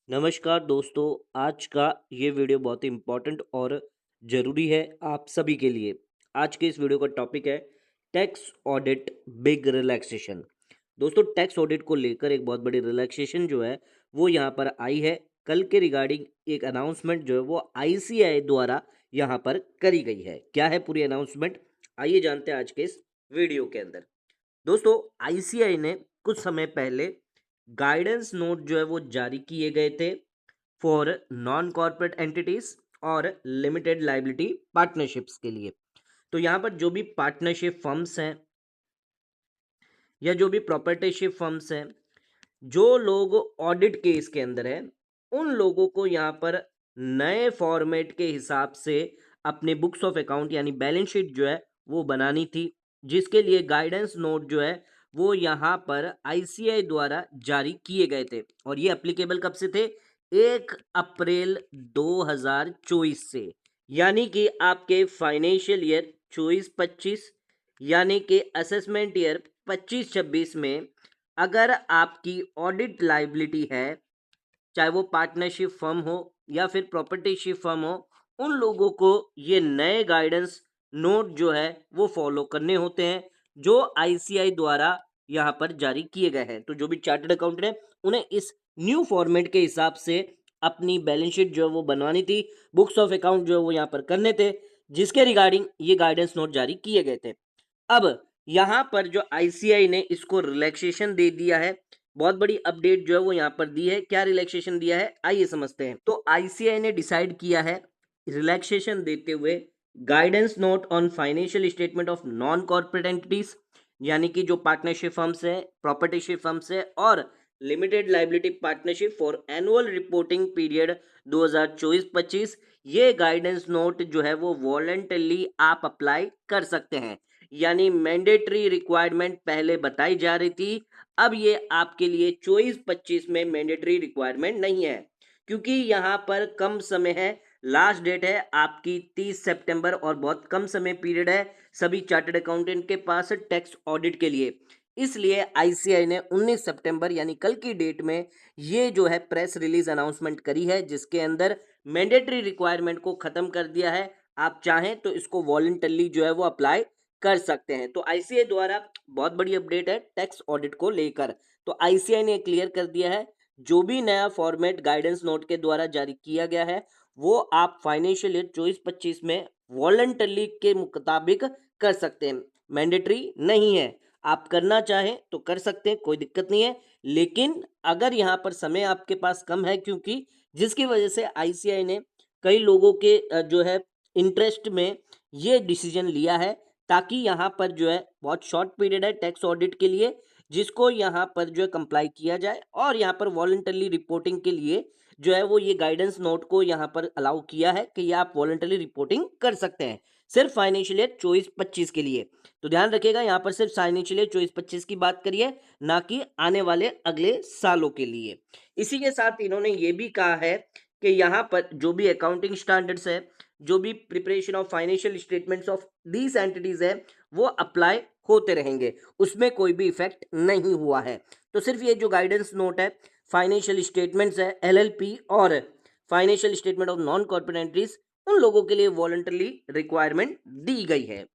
नमस्कार दोस्तों। आज का ये वीडियो बहुत ही इम्पोर्टेंट और ज़रूरी है आप सभी के लिए। आज के इस वीडियो का टॉपिक है टैक्स ऑडिट बिग रिलैक्सेशन। दोस्तों, टैक्स ऑडिट को लेकर एक बहुत बड़ी रिलैक्सेशन जो है वो यहाँ पर आई है। कल के रिगार्डिंग एक अनाउंसमेंट जो है वो आईसीआई द्वारा यहाँ पर करी गई है। क्या है पूरी अनाउंसमेंट, आइए जानते हैं आज के इस वीडियो के अंदर। दोस्तों, आईसीआई ने कुछ समय पहले गाइडेंस नोट जो है वो जारी किए गए थे फॉर नॉन कॉर्पोरेट एंटिटीज और लिमिटेड लाइबिलिटी पार्टनरशिप्स के लिए। तो यहाँ पर जो भी पार्टनरशिप फर्म्स हैं या जो भी प्रॉपर्टीशिप फर्म्स हैं, जो लोग ऑडिट केस के अंदर है, उन लोगों को यहाँ पर नए फॉर्मेट के हिसाब से अपने बुक्स ऑफ अकाउंट यानी बैलेंस शीट जो है वो बनानी थी, जिसके लिए गाइडेंस नोट जो है वो यहाँ पर आईसीआई द्वारा जारी किए गए थे। और ये एप्लीकेबल कब से थे? 1 अप्रैल 2024 से, यानी कि आपके फाइनेंशियल ईयर 24-25 यानी कि असेसमेंट ईयर 25-26 में अगर आपकी ऑडिट लाइबिलिटी है, चाहे वो पार्टनरशिप फर्म हो या फिर प्रॉपर्टीशिप फर्म हो, उन लोगों को ये नए गाइडेंस नोट जो है वो फॉलो करने होते हैं, जो आईसीआई द्वारा यहाँ पर जारी किए गए हैं। तो जो भी चार्टर्ड अकाउंटेंट है, उन्हें इस न्यू फॉर्मेट के हिसाब से अपनी बैलेंस शीट जो है वो बनवानी थी, बुक्स ऑफ अकाउंट जो है वो यहाँ पर करने थे, जिसके रिगार्डिंग ये गाइडेंस नोट जारी किए गए थे। अब यहाँ पर जो आईसीआई ने इसको रिलैक्सेशन दे दिया है, बहुत बड़ी अपडेट जो है वो यहाँ पर दी है। क्या रिलैक्सेशन दिया है, आइए समझते हैं। तो आईसीआई ने डिसाइड किया है रिलैक्सेशन देते हुए guidance note on financial statement of non corporate entities, यानी कि जो पार्टनरशिप फर्म्स है, प्रॉपर्टीशिप फर्म्स है और limited liability partnership for annual reporting period 2024-25, ये गाइडेंस नोट जो है वो वॉलंटरली आप अप्लाई कर सकते हैं। यानी मैंडेटरी रिक्वायरमेंट पहले बताई जा रही थी, अब ये आपके लिए 24-25 में मैंडेटरी रिक्वायरमेंट नहीं है, क्योंकि यहाँ पर कम समय है। लास्ट डेट है आपकी 30 सितंबर और बहुत कम समय पीरियड है सभी चार्टर्ड अकाउंटेंट के पास टैक्स ऑडिट के लिए। इसलिए आईसीआई ने 19 सितंबर यानी कल की डेट में ये जो है प्रेस रिलीज अनाउंसमेंट करी है, जिसके अंदर मैंडेटरी रिक्वायरमेंट को खत्म कर दिया है। आप चाहें तो इसको वॉलंटरली जो है वो अप्लाई कर सकते हैं। तो आईसीआई द्वारा बहुत बड़ी अपडेट है टैक्स ऑडिट को लेकर। तो आईसीआई ने क्लियर कर दिया है, जो भी नया फॉर्मेट गाइडेंस नोट के द्वारा जारी किया गया है वो आप फाइनेंशियल ईयर 24-25 में वॉलंटरली के मुताबिक कर सकते हैं, मैंडेटरी नहीं है। आप करना चाहें तो कर सकते हैं, कोई दिक्कत नहीं है। लेकिन अगर यहाँ पर समय आपके पास कम है, क्योंकि जिसकी वजह से आईसीआई ने कई लोगों के जो है इंटरेस्ट में ये डिसीजन लिया है, ताकि यहाँ पर जो है बहुत शॉर्ट पीरियड है टैक्स ऑडिट के लिए, जिसको यहाँ पर जो है कंप्लाई किया जाए और यहाँ पर वॉलंटरली रिपोर्टिंग के लिए जो है वो ये गाइडेंस नोट को यहाँ पर अलाउ किया है कि ये आप वॉलंटरली रिपोर्टिंग कर सकते हैं, सिर्फ फाइनेंशियल ईयर 24-25 के लिए। तो ध्यान रखिएगा, यहाँ पर सिर्फ फाइनेंशियल ईयर 24-25 की बात करिए, ना कि आने वाले अगले सालों के लिए। इसी के साथ इन्होंने ये भी कहा है कि यहाँ पर जो भी अकाउंटिंग स्टैंडर्ड्स है, जो भी preparation of financial statements of these entities है, वो अप्लाई होते रहेंगे, उसमें कोई भी इफेक्ट नहीं हुआ है। तो सिर्फ ये जो गाइडेंस नोट है, फाइनेंशियल स्टेटमेंट्स है, एलएलपी और financial statement of non corporate entities, उन लोगों के लिए वॉलंटरली रिक्वायरमेंट दी गई है।